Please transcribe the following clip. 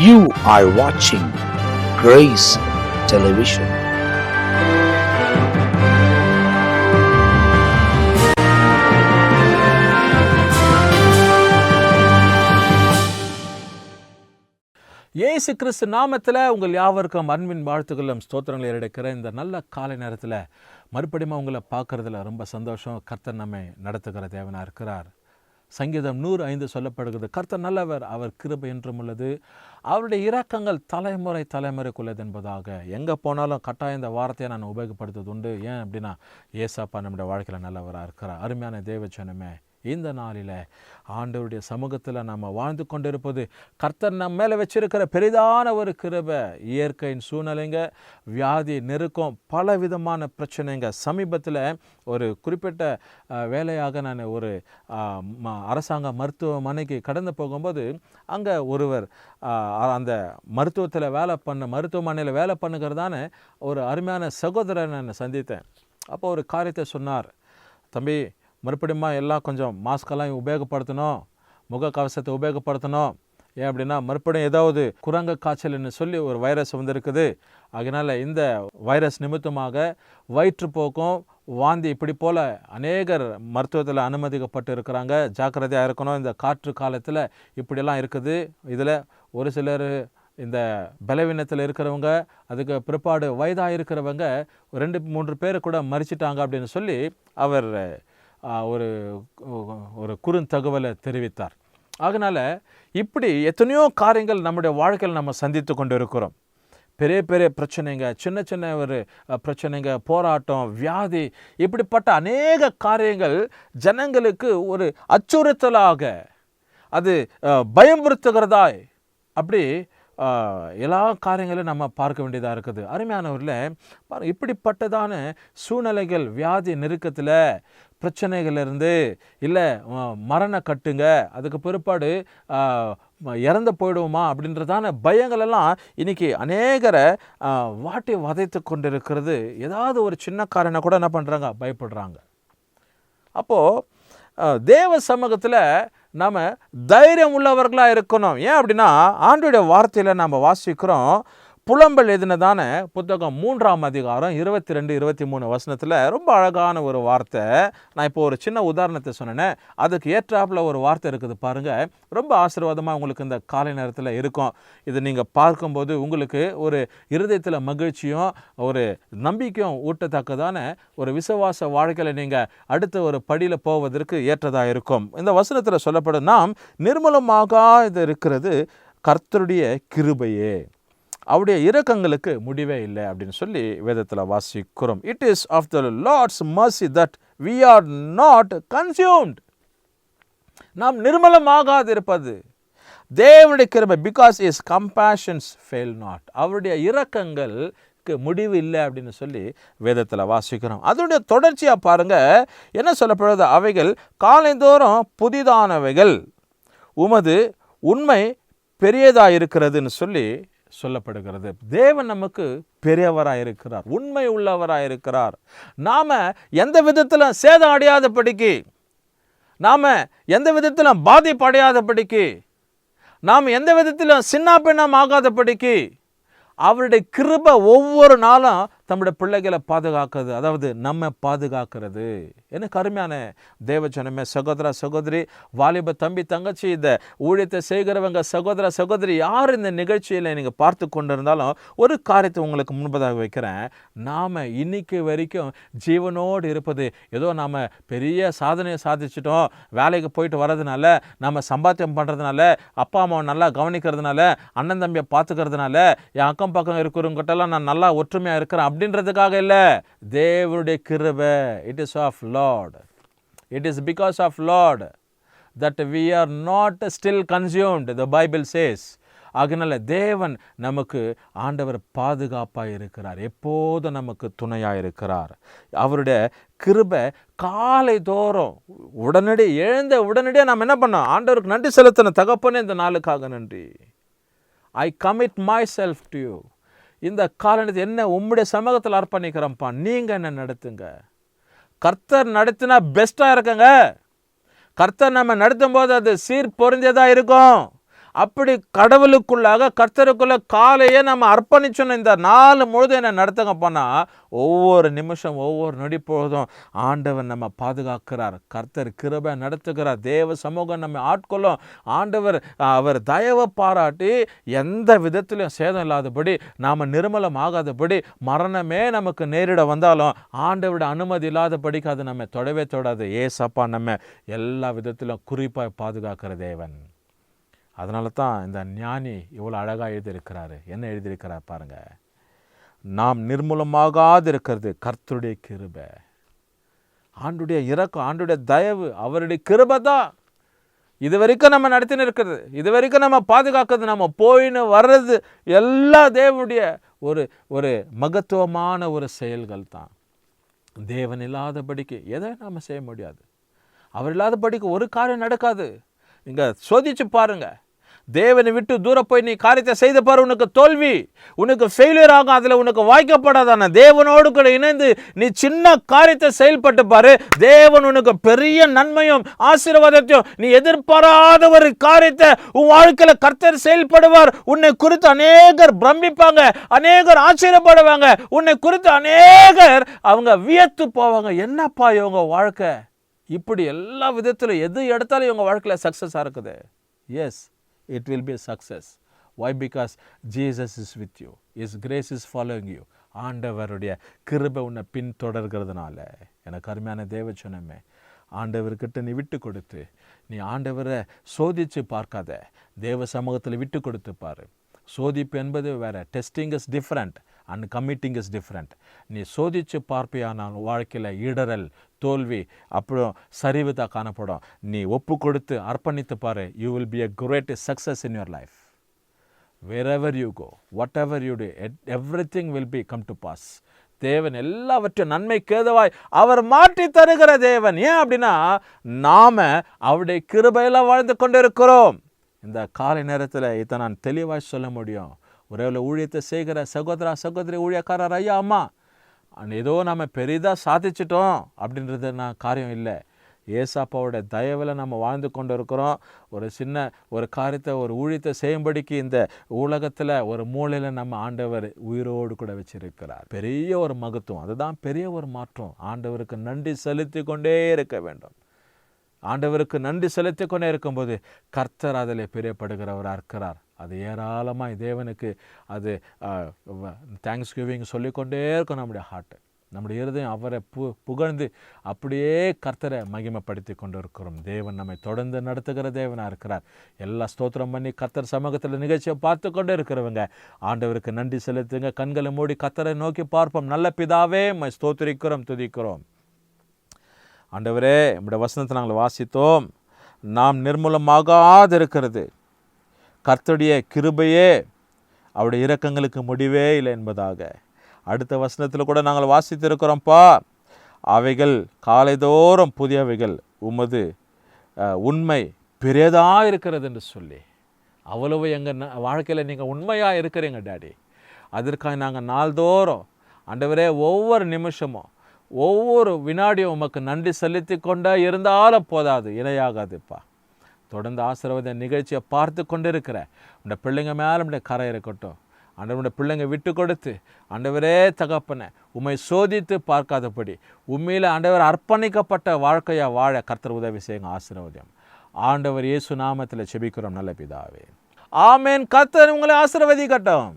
You are watching Grace Television. இயேசு கிறிஸ்து நாமத்தில் உங்கள் யாவருக்கும் அன்பின் வாழ்த்துக்களும் ஸ்தோத்திரங்களை எடுக்கிற இந்த நல்ல காலை நேரத்தில் மறுபடியும் உங்களை பார்க்குறதுல ரொம்ப சந்தோஷம். கர்த்தர் நம்மை நடத்துகிற தேவனாக இருக்கிறார். சங்கீதம் 105 சொல்லப்படுகிறது, கர்த்தர் நல்லவர், அவர் கிருபை என்றும் உள்ளது, அவருடைய இரக்கங்கள் தலைமுறைக்குள்ளது என்பதாக. எங்கே போனாலும் கட்டாயம் இந்த வார்த்தையை நான் உபயோகப்படுத்துவது உண்டு. ஏன் அப்படின்னா, ஏசாப்பா நம்முடைய வாழ்க்கையில் நல்லவராக இருக்கிறார். அருமையான தேவஜனமே, இந்த நாளில் ஆண்டவருடைய சமூகத்தில் நம்ம வாழ்ந்து கொண்டிருப்பது கர்த்தர் நம்ம மேலே வச்சிருக்கிற பெரிதான ஒரு கிருபை. இயற்கையின் சூழ்நிலைங்க, வியாதி, நெருக்கம், பல விதமான பிரச்சனைங்க. சமீபத்தில் ஒரு குறிப்பிட்ட வேலையாக நான் ஒரு அரசாங்க மருத்துவமனைக்கு கடந்து போகும்போது அங்கே ஒருவர் அந்த மருத்துவமனையில் வேலை பண்ணுகிறதான ஒரு அருமையான சகோதரனை நான் சந்தித்தேன். அப்போ ஒரு காரியத்தை சொன்னார். தம்பி, மறுபடியும் எல்லாம் கொஞ்சம் மாஸ்கெல்லாம் உபயோகப்படுத்தணும், முகக்கவசத்தை உபயோகப்படுத்தணும். ஏன் அப்படின்னா, மறுபடியும் ஏதாவது குரங்கு காய்ச்சல்னு சொல்லி ஒரு வைரஸ் வந்திருக்குது. அதனால் இந்த வைரஸ் நிமித்தமாக வயிற்றுப்போக்கும், வாந்தி, இப்படி போல் அநேகர் மருத்துவத்தில் அனுமதிக்கப்பட்டு இருக்கிறாங்க. ஜாக்கிரதையாக இருக்கணும். இந்த காற்று காலத்தில் இப்படியெல்லாம் இருக்குது. இதில் ஒரு சிலர் இந்த பலவீனத்தில் இருக்கிறவங்க, அதுக்கு பிற்பாடு வயதாக இருக்கிறவங்க 2-3 பேர் கூட மறிச்சிட்டாங்க அப்படின்னு சொல்லி அவர் ஒரு குறுந்தகவலை தெரிவித்தார். அதனால் இப்படி எத்தனையோ காரியங்கள் நம்முடைய வாழ்க்கையில் நம்ம சந்தித்து கொண்டு இருக்கிறோம். பெரிய பெரிய பிரச்சனைங்க, சின்ன சின்ன ஒரு பிரச்சனைங்க, போராட்டம், வியாதி, இப்படிப்பட்ட அநேக காரியங்கள் ஜனங்களுக்கு ஒரு அச்சுறுத்தலாக, அது பயமுறுத்துகிறதாய், அப்படி எல்லா காரியங்களும் நம்ம பார்க்க வேண்டியதாக இருக்குது. அருமையானவரில் இப்படிப்பட்டதான சூழ்நிலைகள், வியாதி நெருக்கத்தில், பிரச்சனைகளிலிருந்து, இல்லை மரண கட்டுங்க, அதுக்கு பிற்பாடு இறந்து போயிடுவோமா அப்படின்றதான பயங்களெல்லாம் இன்றைக்கி அநேகரை வாட்டி வதைத்து கொண்டிருக்கிறது. ஏதாவது ஒரு சின்ன காரணம் கூட என்ன பண்ணுறாங்க, பயப்படுறாங்க. அப்போது தேவ சமூகத்தில் நாம் தைரியம் உள்ளவர்களாக இருக்கணும். ஏன் அப்படின்னா, ஆண்டவருடைய வார்த்தையில் நாம் வாசிக்கிறோம். புலம்பல் எழுதினதான புத்தகம் 3ஆம் அதிகாரம் 22-23 வசனத்தில் ரொம்ப அழகான ஒரு வார்த்தை. நான் இப்போ ஒரு சின்ன உதாரணத்தை சொன்னேனே, அதுக்கு ஏற்றாப்புல ஒரு வார்த்தை இருக்குது பாருங்கள். ரொம்ப ஆசீர்வாதமாக உங்களுக்கு இந்த காலை நேரத்தில் இருக்கும். இது நீங்கள் பார்க்கும்போது உங்களுக்கு ஒரு இருதயத்தில் மகிழ்ச்சியும் ஒரு நம்பிக்கையும் ஊட்டத்தக்கதான ஒரு விசுவாச வாழ்க்கையில் நீங்கள் அடுத்த ஒரு படியில் போவதற்கு ஏற்றதாக இருக்கும். இந்த வசனத்தில் சொல்லப்படும், நாம் நிர்மலமாக இது இருக்கிறது கர்த்தருடைய கிருபையே, அவருடைய இரக்கங்களுக்கு முடிவே இல்லை அப்படின்னு சொல்லி வேதத்தில் வாசிக்கிறோம். It is of the Lord's mercy that we are not consumed. நாம் நிர்மலமாகாது இருப்பது தேவனுடைய கிருபை. Because his compassions fail not. அவருடைய இரக்கங்களுக்கு முடிவு இல்லை அப்படின்னு சொல்லி வேதத்தில் வாசிக்கிறோம். அதனுடைய தொடர்ச்சியாக பாருங்கள் என்ன சொல்லப்படுறது, அவைகள் காலைந்தோறும் புதிதானவைகள், உமது உண்மை பெரியதாக இருக்கிறதுன்னு சொல்லி சொல்லப்படுகிறது. தேவன் நமக்கு பெரியவராக இருக்கிறார், உண்மை உள்ளவராக இருக்கிறார். நாம் எந்த விதத்திலும் சேதம் அடையாதபடிக்கு, நாம் எந்த விதத்திலும் பாதிப்பு அடையாதபடிக்கு, நாம் எந்த விதத்திலும் சின்ன பின்னம் ஆகாதபடிக்கு அவருடைய கிருபை ஒவ்வொரு நாளும் தம்முடைய பிள்ளைகளை பாதுகாக்கிறது, அதாவது நம்ம பாதுகாக்கிறது. எனக்கு அருமையான தேவஜனமே, சகோதர சகோதரி, வாலிப தம்பி தங்கச்சி, இந்த ஊழியத்தை செய்கிறவங்க, சகோதர சகோதரி, யார் இந்த நிகழ்ச்சியில் நீங்கள் பார்த்து கொண்டு இருந்தாலும் ஒரு காரியத்தை உங்களுக்கு முன்பதாக வைக்கிறேன். நாம் இன்னைக்கு வரைக்கும் ஜீவனோடு இருப்பது, ஏதோ நாம் பெரிய சாதனையை சாதிச்சிட்டோம், வேலைக்கு போயிட்டு வர்றதுனால, நம்ம சம்பாத்தியம் பண்ணுறதுனால, அப்பா அம்மாவை நல்லா கவனிக்கிறதுனால, அண்ணன் தம்பியை பார்த்துக்கிறதுனால, என் அக்கம் பக்கம் இருக்கிறவங்ககிட்டலாம் நான் நல்லா ஒற்றுமையாக இருக்கிறேன் அப்படின்றதுக்காக இல்லை. தேவனுடைய கிருபை. It is of Lord. It is because of Lord that we are not still consumed, the Bible says. அதனால தேவன் நமக்கு ஆண்டவர் பாதுகாப்பாக இருக்கிறார், எப்போதும் நமக்கு துணையாக இருக்கிறார். அவருடைய கிருபை காலை தோறும் உடனடியாக நாம் என்ன பண்ணோம், ஆண்டவருக்கு நன்றி செலுத்தின தகப்பனே இந்த நாளுக்காக நன்றி. I commit myself to you. இந்த காலத்தில் என்ன உம்முடைய சமூகத்தில் அர்ப்பணிக்கிறோம்ப்பா, நீங்கள் என்ன நடத்துங்க. கர்த்தர் நடத்தினா பெஸ்ட்டாக இருக்குங்க. கர்த்தர் நம்ம நடத்தும் போது அது சீர் பொருந்தியதாக இருக்கும். அப்படி கடவுளுக்குள்ளாக கர்த்தருக்குள்ள காலையே நம்ம அர்ப்பணிச்சோன்னு இந்த நாள் முழுதும் என்ன நடத்துங்க போனால் ஒவ்வொரு நிமிஷம் ஒவ்வொரு நொடி பொழுதும் ஆண்டவர் நம்ம பாதுகாக்கிறார். கர்த்தர் கிருபை நடத்துகிறார். தேவ சமூகம் நம்ம ஆட்கொள்ளும். ஆண்டவர் அவர் தயவை பாராட்டி எந்த விதத்திலும் சேதம் இல்லாதபடி, நாம் நிர்மலம் ஆகாதபடி, மரணமே நமக்கு நேரிட வந்தாலும் ஆண்டவரோட அனுமதி இல்லாதபடிக்கு அது நம்ம தொடவே தொடாது. ஏசப்பா நம்ம எல்லா விதத்திலும் குறிப்பாக பாதுகாக்கிற தேவன். அதனால தான் இந்த ஞானி இவ்வளோ அழகாக எழுதியிருக்கிறாரு. என்ன எழுதியிருக்கிறார் பாருங்க, நாம் நிர்மூலமாகாது இருக்கிறது கர்த்தருடைய கிருபை. ஆண்டுடைய இரக்கம், ஆண்டுடைய தயவு, அவருடைய கிருபை தான் இது வரைக்கும் நம்ம நடத்தின்னு இருக்கிறது, இது வரைக்கும் நம்ம பாதுகாக்கிறது, நம்ம போயின்னு வர்றது எல்லாம் தேவனுடைய ஒரு மகத்துவமான ஒரு செயல்கள் தான். தேவன் இல்லாதபடிக்கு எதை நாம் செய்ய முடியாது. அவர் இல்லாதபடிக்கு ஒரு காரியம் நடக்காது. இங்கே சோதிச்சு பாருங்க. தேவனை விட்டு தூர போய் நீ காரியத்தை செய்த பாரு, உனக்கு தோல்வி, உனக்கு ஃபெயிலியர் ஆகும், அதில் உனக்கு வாய்க்கப்படாதான. தேவனோடு கூட இணைந்து நீ சின்ன காரியத்தை செயல்பட்டு பாரு, தேவன் உனக்கு பெரிய நன்மையும் ஆசீர்வாதத்தையும், நீ எதிர்பாராத ஒரு காரியத்தை உன் வாழ்க்கையில் கர்த்தர் செயல்படுவார். உன்னை குறித்து அநேகர் பிரமிப்பாங்க, அநேகர் ஆச்சரியப்படுவாங்க, உன்னை குறித்து அநேகர் அவங்க வியத்து போவாங்க. என்னப்பா இவங்க வாழ்க்கை இப்படி எல்லா விதத்திலும் எது எடுத்தாலும் இவங்க வாழ்க்கையில் சக்ஸஸாக இருக்குது. Yes, it will be a success. Why? Because Jesus is with you. His grace is following you. ஆண்டவருடைய கிருபை உன்னை பின்தொடர்கிறதுனால. எனக்கு அருமையான தேவச்சனமே, ஆண்டவர்கிட்ட நீ விட்டு கொடுத்து, நீ ஆண்டவரை சோதித்து பார்க்காத, தேவ சமூகத்தில் விட்டு கொடுத்து பாரு. சோதிப்பு என்பது வேறு, testing is different and committing is different. நீ சோதித்து பார்ப்பியானால் வாழ்க்கையில் இடரல், தோல்வி, அப்புறம் சரிவு தான் காணப்படும். நீ ஒப்பு கொடுத்து அர்ப்பணித்து பாரு. You will be a great success in your life. Wherever you go, whatever you do, everything will be come to pass. தேவன் எல்லாவற்றையும் நன்மைக்கு ஏதுவாய் அவர் மாற்றி தருகிற தேவன். ஏன் அப்படின்னா நாம அவருடைய கிருபையில் வாழ்ந்து கொண்டு இருக்கிறோம். இந்த காலை நேரத்தில் இதை நான் தெளிவாய் சொல்ல முடியும். ஒரே ஊழியத்தை செய்கிற சகோதரா சகோதரி, ஊழியக்காரர், ஐயா அம்மா, ஏதோ நம்ம பெரிதாக சாதிச்சிட்டோம் அப்படின்றது நான் காரியம் இல்லை. ஏசாப்பாவோட தயவில் நம்ம வாழ்ந்து கொண்டு இருக்கிறோம். ஒரு சின்ன ஒரு காரியத்தை, ஒரு ஊழியத்தை செய்யும்படிக்கு இந்த உலகத்தில் ஒரு மூலையில் நம்ம ஆண்டவர் உயிரோடு கூட வச்சிருக்கிறார். பெரிய ஒரு மகத்துவம், அதுதான் பெரிய ஒரு மாற்றம். ஆண்டவருக்கு நன்றி செலுத்தி கொண்டே இருக்க வேண்டும். ஆண்டவருக்கு நன்றி செலுத்தி கொண்டே இருக்கும்போது கர்த்தர் அதில் பிரியப்படுகிறவராக இருக்கிறார். அது ஏராளமாக தேவனுக்கு அது தேங்க்ஸ் கிவிங் சொல்லிக்கொண்டே இருக்கும். நம்முடைய ஹார்ட்டு, நம்முடைய இருதயம் அவரை புகழ்ந்து அப்படியே கர்த்தரை மகிமைப்படுத்தி கொண்டு இருக்கிறோம். தேவன் நம்மை தொடர்ந்து நடத்துகிற தேவனாக இருக்கிறார். எல்லா ஸ்தோத்திரம் பண்ணி கர்த்தர் சமூகத்தில் நிகழ்ச்சியை பார்த்து கொண்டே இருக்கிறவங்க ஆண்டவருக்கு நன்றி செலுத்துங்க. கண்களை மூடி கர்த்தரை நோக்கி பார்ப்போம். நல்ல பிதாவே, மை ஸ்தோத்திரிக்கிறோம், துதிக்கிறோம். ஆண்டவரே, நம்முடைய வசனத்தை நாங்கள் வாசித்தோம். நாம் நிர்மூலமாகாது இருக்கிறது கர்த்தருடைய கிருபையே, அவருடைய இரக்கங்களுக்கு முடிவே இல்லை என்பதாக. அடுத்த வசனத்தில் கூட நாங்கள் வாசித்திருக்கிறோம்ப்பா, அவைகள் காலைதோறும் புதியவைகள், உமது உண்மை பெரியதாக இருக்கிறது என்று சொல்லி. அவ்வளவு எங்கள் வாழ்க்கையில் நீங்கள் உண்மையாக இருக்கிறீங்க டாடி. அதற்காக நாங்கள் நாள்தோறும் ஆண்டவரே ஒவ்வொரு நிமிஷமும் ஒவ்வொரு வினாடியும் உமக்கு நன்றி செலுத்தி கொண்டே இருந்தாலும் போதாது, இணையாகாதுப்பா. தொடர்ந்து ஆசீர்வாத நிகழ்ச்சியை பார்த்து கொண்டு இருக்கிற உடைய பிள்ளைங்க மேலே உடைய கரை இருக்கட்டும். ஆண்டவருடைய பிள்ளைங்க விட்டு கொடுத்து ஆண்டவரே தகப்பனை உம்மை சோதித்து பார்க்காதபடி உண்மையில் ஆண்டவர் அர்ப்பணிக்கப்பட்ட வாழ்க்கையாக வாழ கர்த்தர் உதவி செய்யுங்க. ஆசீர்வாதம் ஆண்டவர் இயேசு நாமத்தில் செபிக்கிறோம் நல்ல பிதாவே, ஆமேன். கர்த்தர் உங்களை ஆசீர்வதிக்கட்டும்.